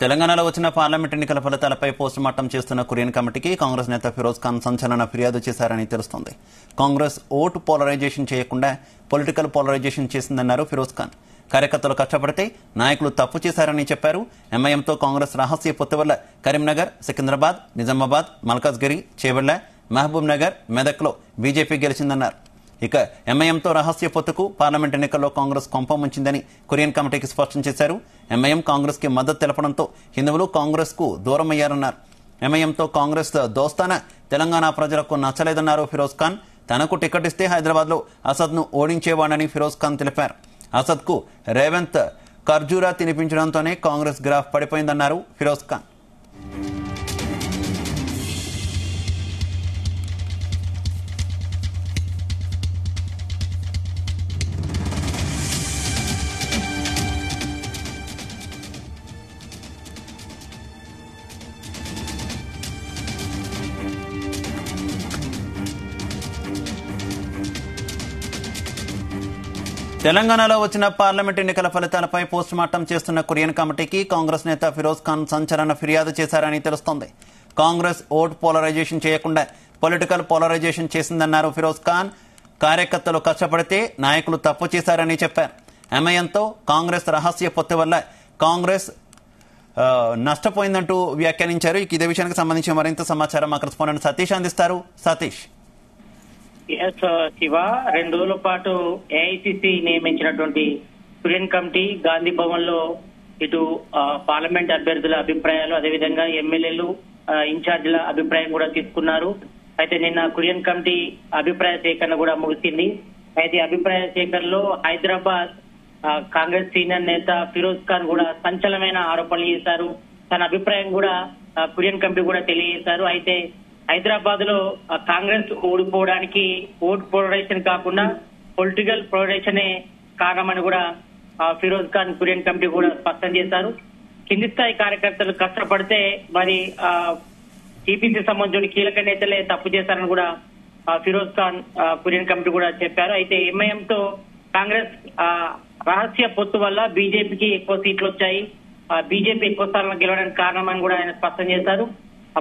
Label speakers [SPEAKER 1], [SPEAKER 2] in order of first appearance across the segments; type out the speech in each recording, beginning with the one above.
[SPEAKER 1] తెలంగాణలో వచ్చిన పార్లమెంట్ ఎన్నికల ఫలితాలపై పోస్టుమార్టం చేస్తున్న కురియన్ కమిటీకి కాంగ్రెస్ నేత ఫిరోజ్ ఖాన్ సంచలన ఫిర్యాదు చేశారని తెలుస్తోంది. కాంగ్రెస్ ఓటు పోలరైజేషన్ చేయకుండా పొలిటికల్ పోలరైజేషన్ చేసిందన్నారు ఫిరోజ్ ఖాన్. కార్యకర్తలు కష్టపడితే నాయకులు తప్పు చేశారని చెప్పారు. ఎంఐఎంతో కాంగ్రెస్ రహస్య పొత్తు వల్ల కరీంనగర్, సికింద్రాబాద్, నిజామాబాద్, మల్కాజ్గిరి, చేవెళ్ల, మహబూబ్ నగర్, మెదక్లో బీజేపీ గెలిచిందన్నారు. ఇక ఎంఐఎంతో రహస్య పొత్తుకు పార్లమెంట్ ఎన్నికల్లో కాంగ్రెస్ కొంప ముంచిందని కురియన్ కమిటీకి స్పష్టం చేశారు. ఎంఐఎం కాంగ్రెస్ కి మద్దతు తెలపడంతో హిందువులు కాంగ్రెస్ కు దూరమయ్యారన్నారు. ఎంఐఎంతో కాంగ్రెస్ దోస్తాన తెలంగాణ ప్రజలకు నచ్చలేదన్నారు ఫిరోజ్ ఖాన్. తనకు టికెట్ ఇస్తే హైదరాబాద్ లో అసద్ ను ఓడించేవాడని ఫిరోజ్ ఖాన్ తెలిపారు. అసద్ కు రేవంత్ ఖర్జూరా తినిపించడంతోనే కాంగ్రెస్ గ్రాఫ్ పడిపోయిందన్నారు ఫిరోజ్ ఖాన్. తెలంగాణలో వచ్చిన పార్లమెంట్ ఎన్నికల ఫలితాలపై పోస్టుమార్టం చేస్తున్న కురియన్ కమిటీకి కాంగ్రెస్ నేత ఫిరోజ్ ఖాన్ సంచలన ఫిర్యాదు చేశారని తెలుస్తోంది. కాంగ్రెస్ ఓటు పోలరైజేషన్ చేయకుండా పొలిటికల్ పోలరైజేషన్ చేసిందన్నారు ఫిరోజ్ ఖాన్. కార్యకర్తలు కష్టపడితే నాయకులు తప్పు చేశారని చెప్పారు. ఎంఐఎంతో కాంగ్రెస్ రహస్య పొత్తు వల్ల కాంగ్రెస్ నష్టపోయిందంటూ వ్యాఖ్యానించారు. ఇదే విషయానికి సంబంధించి మరింత సమాచారం మా కరెస్పాండెంట్ సతీష్ అందిస్తారు. సతీష్.
[SPEAKER 2] శివ 2 రోజుల పాటు ఏఐసిసి నియమించినటువంటి కురియన్ కమిటీ గాంధీ భవన్ లో ఇటు పార్లమెంట్ అభ్యర్థుల అభిప్రాయాలు, అదేవిధంగా ఎమ్మెల్యేలు, ఇన్ఛార్జీల అభిప్రాయం కూడా తీసుకున్నారు. అయితే నిన్న కురియన్ కమిటీ అభిప్రాయ సేకరణ కూడా ముగిసింది. అయితే అభిప్రాయ సేకరణలో హైదరాబాద్ కాంగ్రెస్ సీనియర్ నేత ఫిరోజ్ ఖాన్ కూడా సంచలనమైన ఆరోపణలు చేశారు. తన అభిప్రాయం కూడా కురియన్ కమిటీ కూడా తెలియజేశారు. అయితే హైదరాబాద్ లో కాంగ్రెస్ ఓడిపోవడానికి ఓట్ పోలరైజేషన్ కాకుండా పొలిటికల్ పోలరైజేషన్ కారణమని కూడా ఫిరోజ్ ఖాన్ కురియన్ కమిటీ కూడా స్పష్టం చేశారు. కింది స్థాయి కార్యకర్తలు కష్టపడితే మరి టీపీసీ సంబంధించిన కీలక నేతలే తప్పు చేశారని కూడా ఫిరోజ్ ఖాన్ కురియన్ కమిటీ కూడా చెప్పారు. అయితే ఎంఐఎంతో కాంగ్రెస్ రహస్య పొత్తు వల్ల బీజేపీకి ఎక్కువ సీట్లు వచ్చాయి, బీజేపీ ఎక్కువ స్థానాలు గెలవడానికి కారణమని కూడా ఆయన స్పష్టం చేశారు.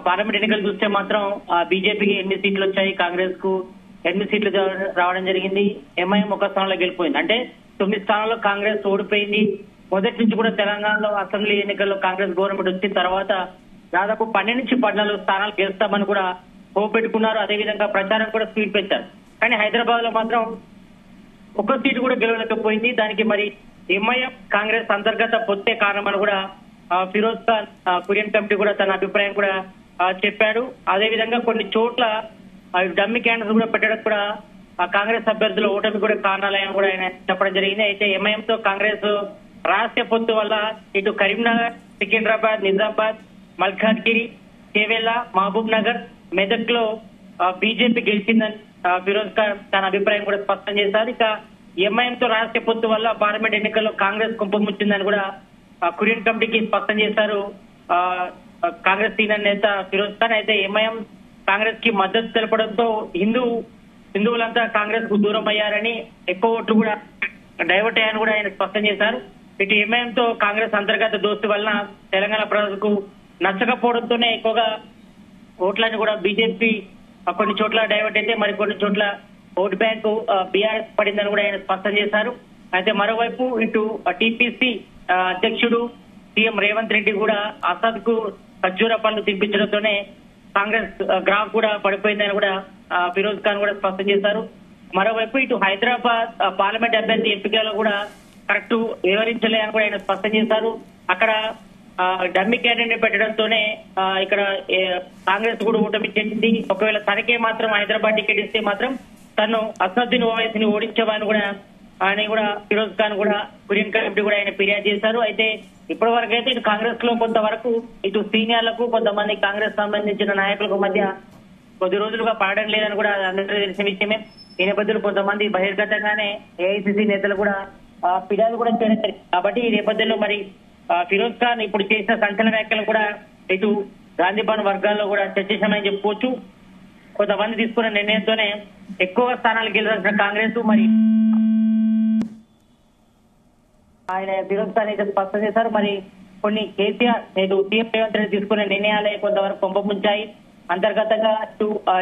[SPEAKER 2] పార్లమెంట్ ఎన్నికలు చూస్తే మాత్రం బీజేపీకి 8 సీట్లు వచ్చాయి, కాంగ్రెస్ కు 8 సీట్లు రావడం జరిగింది. ఎంఐఎం 1 స్థానంలో గెలిపోయింది. అంటే 9 స్థానాల్లో కాంగ్రెస్ ఓడిపోయింది. మొదటి నుంచి కూడా తెలంగాణలో అసెంబ్లీ ఎన్నికల్లో కాంగ్రెస్ గవర్నమెంట్ వచ్చిన తర్వాత దాదాపు 12 నుంచి 14 స్థానాలు గెలుస్తామని కూడా హోప్ పెట్టుకున్నారు. అదేవిధంగా ప్రచారం కూడా స్పీడ్ పెంచారు. కానీ హైదరాబాద్ లో మాత్రం 1 సీటు కూడా గెలవలేకపోయింది. దానికి మరి ఎంఐఎం కాంగ్రెస్ అంతర్గత పొత్తే కారణమని కూడా ఫిరోజ్ ఖాన్ కురియన్ కమిటీ కూడా తన అభిప్రాయం కూడా చెప్పాడు. అదేవిధంగా కొన్ని చోట్ల డమ్మీ క్యాండిడేట్స్ కూడా పెట్టడం కూడా కాంగ్రెస్ అభ్యర్థుల ఓటమి కూడా కారణాలని కూడా ఆయన చెప్పడం జరిగింది. అయితే ఎంఐఎంతో కాంగ్రెస్ రహస్య పొత్తు వల్ల ఇటు కరీంనగర్, సికింద్రాబాద్, నిజామాబాద్, మల్కాజ్గిరి, చేవెళ్ల, మహబూబ్ నగర్, మెదక్ లో బీజేపీ గెలిచిందని ఫిరోజ్ ఖాన్ తన అభిప్రాయం కూడా స్పష్టం చేశారు. ఇక ఎంఐఎంతో రహస్య పొత్తు వల్ల పార్లమెంట్ ఎన్నికల్లో కాంగ్రెస్ కుంపముచ్చిందని కూడా కురియన్ కమిటీకి స్పష్టం చేశారు కాంగ్రెస్ సీనియర్ నేత ఫిరోజ్ ఖాన్. అయితే ఎంఐఎం కాంగ్రెస్ కి మద్దతు తెలపడంతో హిందువులంతా కాంగ్రెస్ కు దూరం అయ్యారని, ఎక్కువ ఓట్లు కూడా డైవర్ట్ అయ్యారని కూడా ఆయన స్పష్టం చేశారు. ఇటు ఎంఐఎంతో కాంగ్రెస్ అంతర్గత దోస్తు వలన తెలంగాణ ప్రజలకు నచ్చకపోవడంతోనే ఎక్కువగా ఓట్లను కూడా బీజేపీ కొన్ని చోట్ల డైవర్ట్ అయితే మరికొన్ని చోట్ల ఓటు బ్యాంకు బీఆర్ఎస్ పడిందని కూడా ఆయన స్పష్టం చేశారు. అయితే మరోవైపు ఇటు టీపీసీ అధ్యక్షుడు సీఎం రేవంత్ రెడ్డి కూడా అసద్ కు ఖర్జూరా పనులు తినిపించడంతోనే కాంగ్రెస్ గ్రాఫ్ కూడా పడిపోయిందని కూడా ఫిరోజ్ ఖాన్ కూడా స్పష్టం చేశారు. మరోవైపు ఇటు హైదరాబాద్ పార్లమెంట్ అభ్యర్థి ఎంపికలో కూడా కరెక్ట్ వివరించలేదని కూడా ఆయన స్పష్టం చేశారు. అక్కడ డమ్మీ క్యాండిడేట్ పెట్టడంతోనే ఇక్కడ కాంగ్రెస్ కూడా ఓటమి చెందింది. ఒకవేళ తనకే మాత్రం హైదరాబాద్ టికెట్ ఇస్తే మాత్రం తను అసదుద్దీన్ ఓవైసీని ఓడించేవాని కూడా ఆయన కూడా ఫిరోజ్ ఖాన్ కూడా కురియన్ కమిటీ కూడా ఆయన ఫిర్యాదు చేశారు. అయితే ఇప్పటి వరకు అయితే ఇటు కాంగ్రెస్ లో కొంతవరకు ఇటు సీనియర్లకు కొంతమంది కాంగ్రెస్ సంబంధించిన నాయకులకు మధ్య కొద్ది రోజులుగా పడడం లేదని కూడా అందరికీ తెలిసిన విషయమే. ఈ నేపథ్యంలో కొంతమంది బహిర్గతంగానే ఏఐసిసి నేతలు కూడా ఫిర్యాదు కూడా చేయడం. కాబట్టి ఈ నేపథ్యంలో మరి ఫిరోజ్ ఖాన్ ఇప్పుడు చేసిన సంచలన వ్యాఖ్యలు కూడా ఇటు గాంధీ భవన్ వర్గాల్లో కూడా చర్చించామని చెప్పుకోవచ్చు. కొంతమంది తీసుకున్న నిర్ణయంతోనే ఎక్కువ స్థానాలు గెలవాల్సిన కాంగ్రెస్ మరి ఆయన ఫిరోజ్ ఖాన్ అయితే స్పష్టం చేశారు. మరి కొన్ని కేసీఆర్ నేడు సీఎం రేవంత్ రెడ్డి తీసుకునే నిర్ణయాలే కొంతవరకు పంపముంచాయి. అంతర్గతంగా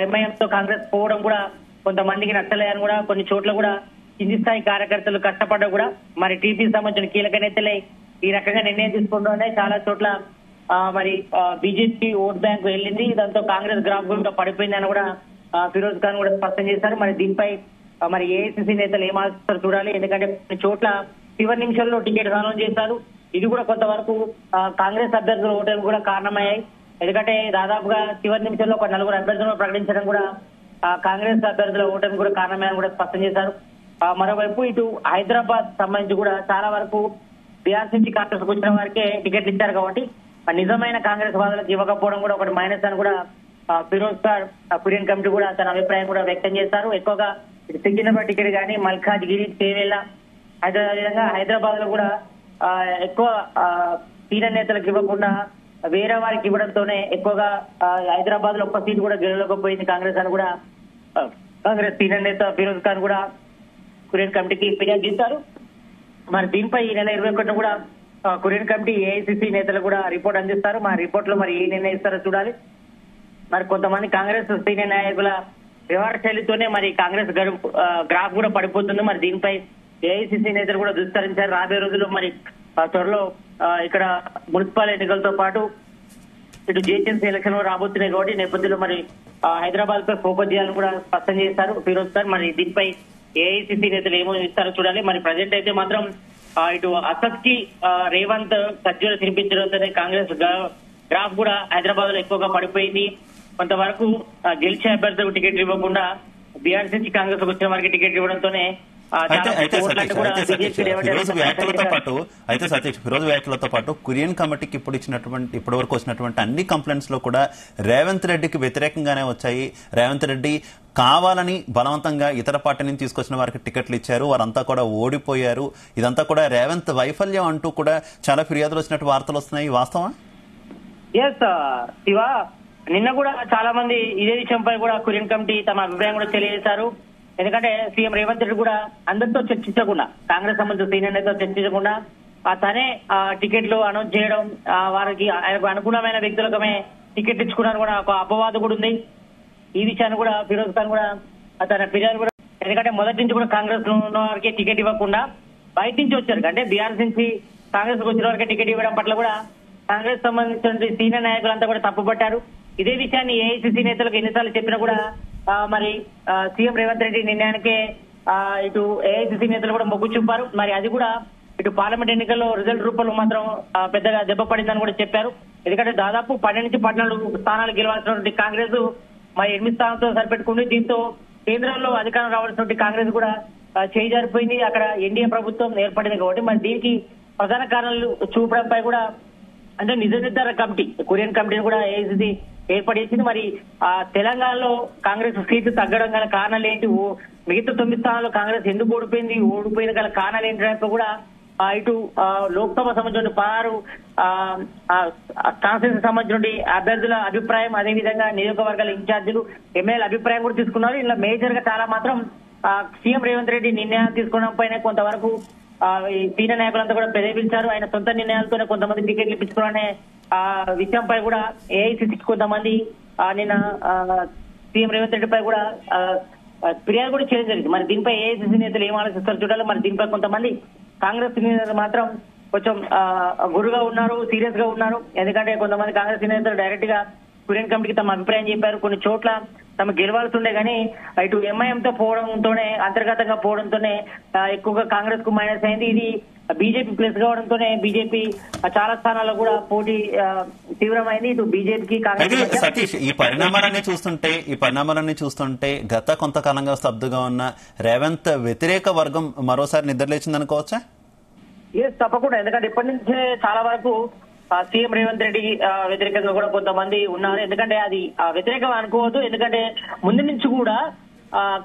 [SPEAKER 2] ఎంఐఎం తో కాంగ్రెస్ పోవడం కూడా కొంతమందికి నచ్చలేదని కూడా కొన్ని చోట్ల కూడా కింది స్థాయి కార్యకర్తలు కష్టపడ్డా కూడా మరి టీపీకి సంబంధించిన కీలక నేతలే ఈ రకంగా నిర్ణయం తీసుకుంటూనే చాలా చోట్ల మరి బీజేపీ ఓట్ బ్యాంక్ వెళ్ళింది. దాంతో కాంగ్రెస్ గ్రాఫ్ కూడా పడిపోయిందని కూడా ఫిరోజ్ ఖాన్ కూడా స్పష్టం చేశారు. మరి దీనిపై మరి ఏఐసీసీ నేతలు ఏం ఆలోచిస్తారు చూడాలి. ఎందుకంటే కొన్ని చోట్ల చివరి నిమిషంలో టికెట్ అనౌన్స్ చేశారు. ఇది కూడా కొంతవరకు కాంగ్రెస్ అభ్యర్థుల ఓటర్లు కూడా కారణమయ్యాయి. ఎందుకంటే దాదాపుగా చివరి నిమిషంలో ఒక 4 అభ్యర్థులను ప్రకటించడం కూడా కాంగ్రెస్ అభ్యర్థుల ఓటమి కూడా కారణమని కూడా స్పష్టం చేశారు. మరోవైపు ఇటు హైదరాబాద్ సంబంధించి కూడా చాలా వరకు బీఆర్ నుంచి కాంగ్రెస్ వచ్చిన వారికే టికెట్లు ఇచ్చారు కాబట్టి నిజమైన కాంగ్రెస్ వాదులకు ఇవ్వకపోవడం కూడా ఒకటి మైనస్ అని కూడా ఫిరోజ్ ఖాన్ కురియన్ కమిటీ కూడా తన అభిప్రాయం కూడా వ్యక్తం చేశారు. ఎక్కువగా ఇటు సికింద్రాబాద్ టికెట్ కానీ మల్కాజ్గిరి, చేవేళ్ల, హైదరాబాద్ లో కూడా ఎక్కువ సీనియర్ నేతలకు ఇవ్వకుండా వేరే వారికి ఇవ్వడంతోనే ఎక్కువగా హైదరాబాద్ లో ఒక్క సీటు కూడా గెలవలేకపోయింది కాంగ్రెస్ అని కూడా కాంగ్రెస్ సీనియర్ నేత ఫిరోజ్ ఖాన్ కూడా కురియన్ కమిటీకి ఫిర్యాదు చేశారు. మరి దీనిపై ఈ నెల 21 కూడా కురియన్ కమిటీ ఏఐసీసీ నేతలు కూడా రిపోర్ట్ అందిస్తారు. మా రిపోర్ట్ లో మరి ఏ నిర్ణయిస్తారో చూడాలి. మరి కొంతమంది కాంగ్రెస్ సీనియర్ నాయకుల వ్యవహార శైలితోనే మరి కాంగ్రెస్ గ్రాఫ్ కూడా పడిపోతుంది. మరి దీనిపై ఏఐసీసీ నేతలు కూడా దుస్తరించారు. రాబోయే రోజుల్లో మరి త్వరలో ఇక్కడ మున్సిపల్ ఎన్నికలతో పాటు ఇటు జిహెచ్ఎంసీ ఎలక్షన్ రాబోతున్నాయి కాబట్టి నేపథ్యంలో మరి హైదరాబాద్ పై ఫోకస్ చేయాలని కూడా స్పష్టం చేశారు ఫిరోజ్ ఖాన్. మరి దీనిపై ఏఐసీసీ నేతలు ఏమో ఇస్తారో చూడాలి. మరి ప్రజెంట్ అయితే మాత్రం ఇటు అసద్ కి రేవంత్ ఖర్జూలు తినిపించడంతోనే కాంగ్రెస్ గ్రాఫ్ కూడా హైదరాబాద్ లో ఎక్కువగా పడిపోయింది. కొంతవరకు గెలిచే అభ్యర్థులకు టికెట్ ఇవ్వకుండా బీఆర్ఎస్ నుంచి కాంగ్రెస్ వచ్చిన వారికి టికెట్ ఇవ్వడంతోనే
[SPEAKER 1] ఫిరోజ్ వ్యాఖ్యలతో పాటు కురియన్ కమిటీకి ఇప్పటి వరకు వచ్చినటువంటి అన్ని కంప్లైంట్స్ లో కూడా రేవంత్ రెడ్డికి వ్యతిరేకంగానే వచ్చాయి. రేవంత్ రెడ్డి కావాలని బలవంతంగా ఇతర పార్టీ నుంచి తీసుకొచ్చిన వారికి టికెట్లు ఇచ్చారు, వారంతా కూడా ఓడిపోయారు, ఇదంతా కూడా రేవంత్ వైఫల్యం అంటూ కూడా చాలా ఫిర్యాదులు వచ్చినట్టు వార్తలు వస్తున్నాయి. వాస్తవం
[SPEAKER 2] శివ, నిన్న కూడా చాలా మంది ఇదే విషయంపై కూడా కురియన్ కమిటీ తమ అభిప్రాయం కూడా తెలియజేశారు. ఎందుకంటే సీఎం రేవంత్ రెడ్డి కూడా అందరితో చర్చించకుండా, కాంగ్రెస్ సంబంధించిన సీనియర్ నేతతో చర్చించకుండా తనే టికెట్లు అనౌన్స్ చేయడం, వారికి ఆయనకు అనుగుణమైన వ్యక్తులకమే టికెట్ ఇచ్చుకున్నారు కూడా ఒక అపవాదు కూడా ఉంది. ఈ విషయాన్ని కూడా ఫిరోజ్ ఖాన్ కూడా తన ఫిర్యాదు కూడా, ఎందుకంటే మొదటి నుంచి కూడా కాంగ్రెస్ లో ఉన్న వారికి టికెట్ ఇవ్వకుండా బయట నుంచి వచ్చారు అంటే బీఆర్ఎస్ నుంచి కాంగ్రెస్ వచ్చిన వారికి టికెట్ ఇవ్వడం పట్ల కూడా కాంగ్రెస్ సంబంధించిన సీనియర్ నాయకులంతా కూడా తప్పుపట్టారు. ఇదే విషయాన్ని ఏఐసీసీ నేతలకు ఎన్నిసార్లు చెప్పినా కూడా మరి సీఎం రేవంత్ రెడ్డి నిర్ణయానికే ఇటు ఏఐసీసీ నేతలు కూడా మొగ్గు చూపారు. మరి అది కూడా ఇటు పార్లమెంట్ ఎన్నికల్లో రిజల్ట్ రూపంలో మాత్రం పెద్దగా దెబ్బ పడిందని కూడా చెప్పారు. ఎందుకంటే దాదాపు 12 నుంచి 14 స్థానాలు గెలవాల్సినటువంటి కాంగ్రెస్ మరి 8 స్థానాలతో సరిపెట్టుకుంది. దీంతో కేంద్రంలో అధికారం రావాల్సినటువంటి కాంగ్రెస్ కూడా చేయి జారిపోయింది. అక్కడ ఎన్డీఏ ప్రభుత్వం ఏర్పడింది కాబట్టి మరి దీనికి ప్రధాన కారణాలు చూపడంపై కూడా అంటే నిజ నిర్ధారణ కమిటీ కురియన్ కమిటీని కూడా ఏఐసీసీ ఏర్పడేసింది. మరి తెలంగాణలో కాంగ్రెస్ సీట్లు తగ్గడం గల కారణాలు ఏంటి, మిగతా 9 స్థానాల్లో కాంగ్రెస్ ఎందుకు ఓడిపోయిన గల కారణాలు ఏంటంటే కూడా ఇటు లోక్సభ సంబంధించిన 16 కాన్స్టిట్యూన్సీ సంబంధించిన అభ్యర్థుల అభిప్రాయం, అదేవిధంగా నియోజకవర్గాల ఇన్ఛార్జీలు ఎమ్మెల్యేల అభిప్రాయం కూడా తీసుకున్నారు. ఇలా మేజర్ గా చాలా మాత్రం సీఎం రేవంత్ రెడ్డి నిర్ణయం తీసుకోవడం పైన కొంతవరకు ఈ సీనియర్ నాయకులంతా కూడా ప్రేరేపించారు. ఆయన సొంత నిర్ణయాలతోనే కొంతమంది టికెట్లు ఇప్పించుకునే విషయంపై కూడా ఏఐసీసీకి కొంతమంది నిన్న సీఎం రేవంత్ రెడ్డిపై కూడా ఫిర్యాదు కూడా చేయడం జరిగింది. మరి దీనిపై ఏఐసీసీ నేతలు ఏం ఆలోచిస్తారు చూడాలి. మరి దీనిపై కొంతమంది కాంగ్రెస్ నేతలు మాత్రం కొంచెం గురుగా ఉన్నారు, సీరియస్ గా ఉన్నారు. ఎందుకంటే కొంతమంది కాంగ్రెస్ నేతలు డైరెక్ట్ గా కురియన్ కమిటీకి తమ అభిప్రాయం చెప్పారు. కొన్ని చోట్ల తమ గెలవాల్సి ఉండే కానీ ఇటు ఎంఐఎంతో పోవడంతోనే, అంతర్గతంగా పోవడంతోనే ఎక్కువగా కాంగ్రెస్ కు మైనస్ అయింది. ఇది బీజేపీ ప్లస్ కావడంతోనే బీజేపీ చాలా స్థానాల్లో కూడా పోటీ తీవ్రమైంది. ఇటు బీజేపీకి కాంగ్రెస్.
[SPEAKER 1] సతీష్, ఈ పరిణామాలన్నీ చూస్తుంటే గత కొంతకాలంగా స్తబ్దుగా ఉన్న రేవంత్ వ్యతిరేక వర్గం మరోసారి నిద్రలేచింది అనుకోవచ్చా?
[SPEAKER 2] తప్పకుండా, ఎందుకంటే ఇప్పటి నుంచే చాలా వరకు సీఎం రేవంత్ రెడ్డి వ్యతిరేకంగా కూడా కొంతమంది ఉన్నారు. ఎందుకంటే అది వ్యతిరేకం అనుకోవద్దు. ఎందుకంటే ముందు నుంచి కూడా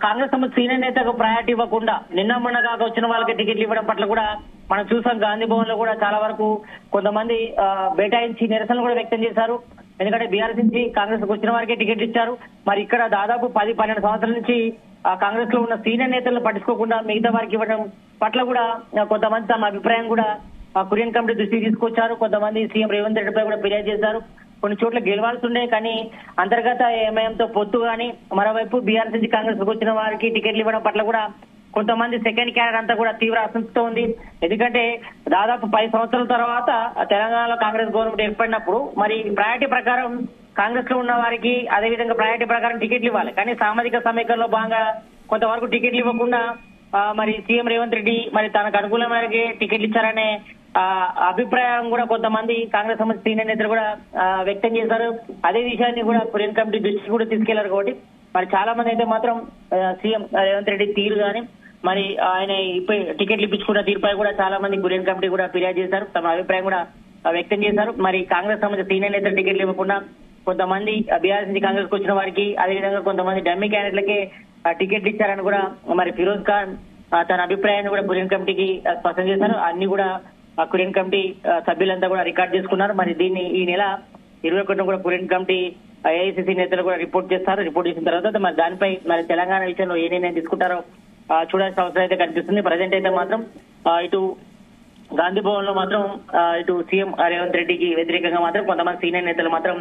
[SPEAKER 2] కాంగ్రెస్ సంబంధించిన సీనియర్ నేతకు ప్రయారిటీ ఇవ్వకుండా నిన్న మొన్న కాక వచ్చిన వాళ్ళకి టికెట్లు ఇవ్వడం పట్ల కూడా మనం చూసాం. గాంధీ భవన్ లో కూడా చాలా వరకు కొంతమంది బైఠాయించి నిరసనలు కూడా వ్యక్తం చేశారు. ఎందుకంటే బీఆర్ఎస్ నుంచి కాంగ్రెస్ వచ్చిన వారికే టికెట్ ఇచ్చారు. మరి ఇక్కడ దాదాపు 10-12 సంవత్సరాల నుంచి కాంగ్రెస్ లో ఉన్న సీనియర్ నేతలను పట్టించుకోకుండా మిగతా వారికి ఇవ్వడం పట్ల కూడా కొంతమంది తమ అభిప్రాయం కూడా కురియన్ కమిటీ దృష్టికి తీసుకొచ్చారు. కొంతమంది సీఎం రేవంత్ రెడ్డిపై కూడా ఫిర్యాదు చేశారు. కొన్ని చోట్ల గెలవాల్సి ఉండే కానీ అంతర్గత ఎంఐఎంతో పొత్తు కానీ మరోవైపు బీఆర్ఎస్ నుంచి కాంగ్రెస్ వచ్చిన వారికి టికెట్లు ఇవ్వడం పట్ల కూడా కొంతమంది సెకండ్ క్యాడర్ అంతా కూడా తీవ్ర అసంతృప్తితో ఉంది. ఎందుకంటే దాదాపు 10 సంవత్సరాల తర్వాత తెలంగాణలో కాంగ్రెస్ గవర్నమెంట్ ఏర్పడినప్పుడు మరి ప్రయారిటీ ప్రకారం కాంగ్రెస్ లో ఉన్న వారికి అదేవిధంగా ప్రయారిటీ ప్రకారం టికెట్లు ఇవ్వాలి. కానీ సామాజిక సమీకరణలో భాగంగా కొంతవరకు టికెట్లు ఇవ్వకుండా మరి సీఎం రేవంత్ రెడ్డి మరి తనకు అనుకూలమైన టికెట్లు ఇచ్చారనే అభిప్రాయం కూడా కొంతమంది కాంగ్రెస్ సంబంధించిన సీనియర్ నేతలు కూడా వ్యక్తం చేశారు. అదే విషయాన్ని కూడా కురియన్ కమిటీ దృష్టికి కూడా తీసుకెళ్లారు. కాబట్టి మరి చాలా మంది అయితే మాత్రం సీఎం రేవంత్ రెడ్డి తీరు గాని మరి ఆయన టికెట్లు ఇప్పించుకున్న తీరుపై కూడా చాలా మంది కురియన్ కమిటీ కూడా ఫిర్యాదు చేశారు. తమ అభిప్రాయం కూడా వ్యక్తం చేశారు. మరి కాంగ్రెస్ సంబంధించిన సీనియర్ నేతలు టికెట్లు ఇవ్వకుండా కొంతమంది బీఆర్ఎస్ నుంచి కాంగ్రెస్ వచ్చిన వారికి అదేవిధంగా కొంతమంది డమ్మీ క్యాండిడేట్లకే టికెట్లు ఇచ్చారని కూడా మరి ఫిరోజ్ ఖాన్ తన అభిప్రాయాన్ని కూడా కురియన్ కమిటీకి స్పష్టం చేశారు. అన్ని కూడా కురియన్ కమిటీ సభ్యులంతా కూడా రికార్డ్ చేసుకున్నారు. మరి దీన్ని ఈ నెల 21 కూడా కురియన్ కమిటీ ఏఐసిసి నేతలు కూడా రిపోర్ట్ చేస్తారు. రిపోర్ట్ చేసిన తర్వాత మరి దానిపై మరి తెలంగాణ విషయంలో ఏ నిర్ణయం తీసుకుంటారో చూడాల్సిన అవసరం అయితే కనిపిస్తుంది. ప్రజెంట్ అయితే మాత్రం ఇటు గాంధీ భవన్ లో మాత్రం ఇటు సీఎం రేవంత్ రెడ్డికి వ్యతిరేకంగా మాత్రం కొంతమంది సీనియర్ నేతలు మాత్రం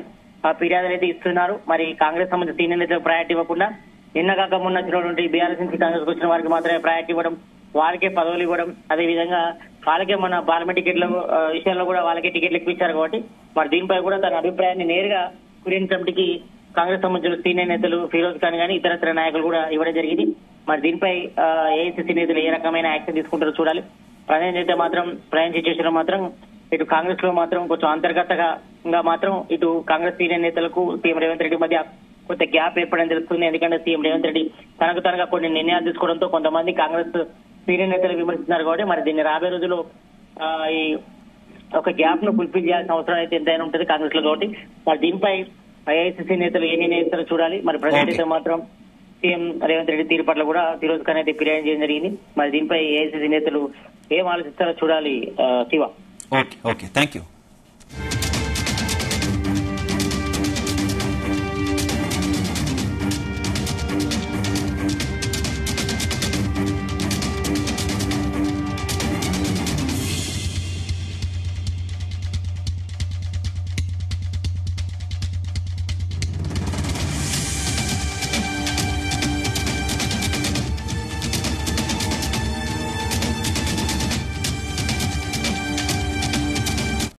[SPEAKER 2] ఫిర్యాదులు అయితే ఇస్తున్నారు. మరి కాంగ్రెస్ సంబంధించిన సీనియర్ నేతలు ప్రయారిటీ ఇవ్వకుండా నిన్న కాక మొన్న వచ్చినటువంటి బీఆర్ఎస్ నుంచి కాంగ్రెస్ వచ్చిన వారికి మాత్రమే ప్రయారిటీ ఇవ్వడం, వారికే పదవులు ఇవ్వడం, అదేవిధంగా వాళ్ళకే మన పార్లమెంట్ టికెట్ల విషయంలో కూడా వాళ్ళకే టికెట్లు ఇప్పించారు. కాబట్టి మరి దీనిపై కూడా తన అభిప్రాయాన్ని నేరుగా కురియన్ కమిటీకి కాంగ్రెస్ సంబంధించిన సీనియర్ నేతలు ఫిరోజ్ ఖాన్ గానీ ఇతరత్ర నాయకులు కూడా ఇవ్వడం జరిగింది. మరి దీనిపై ఏఐసిసి నేతలు ఏ రకమైన యాక్షన్ తీసుకుంటారో చూడాలి. ప్రజెంట్ అయితే మాత్రం ప్రయాణ సిచ్యువేషన్ మాత్రం ఇటు కాంగ్రెస్ లో మాత్రం కొంచెం అంతర్గతంగా మాత్రం ఇటు కాంగ్రెస్ సీనియర్ నేతలకు సీఎం రేవంత్ రెడ్డి మధ్య కొంత గ్యాప్ ఏర్పడని తెలుస్తుంది. ఎందుకంటే సీఎం రేవంత్ రెడ్డి తనగా కొన్ని నిర్ణయాలు తీసుకోవడంతో కొంతమంది కాంగ్రెస్ సీనియర్ నేతలు విమర్శిస్తున్నారు. కాబట్టి మరి దీన్ని రాబోయే రోజుల్లో ఈ ఒక గ్యాప్ ను ఫుల్ఫిల్ చేయాల్సిన అవసరం అయితే ఎంతైనా ఉంటుంది కాంగ్రెస్ లో. కాబట్టి మరి దీనిపై ఏఐసిసి నేతలు ఏ నిర్ణయం చేస్తారో చూడాలి. మరి ప్రజెంట్ అయితే మాత్రం సీఎం రేవంత్ రెడ్డి తీరు పట్ల కూడా ఫిరోజ్ ఖాన్ అయితే ఫిర్యాదు చేయడం జరిగింది. మరి దీనిపై ఏఐసిసి నేతలు ఏం ఆలోచిస్తారో చూడాలి. శివ.
[SPEAKER 1] Okay, thank you.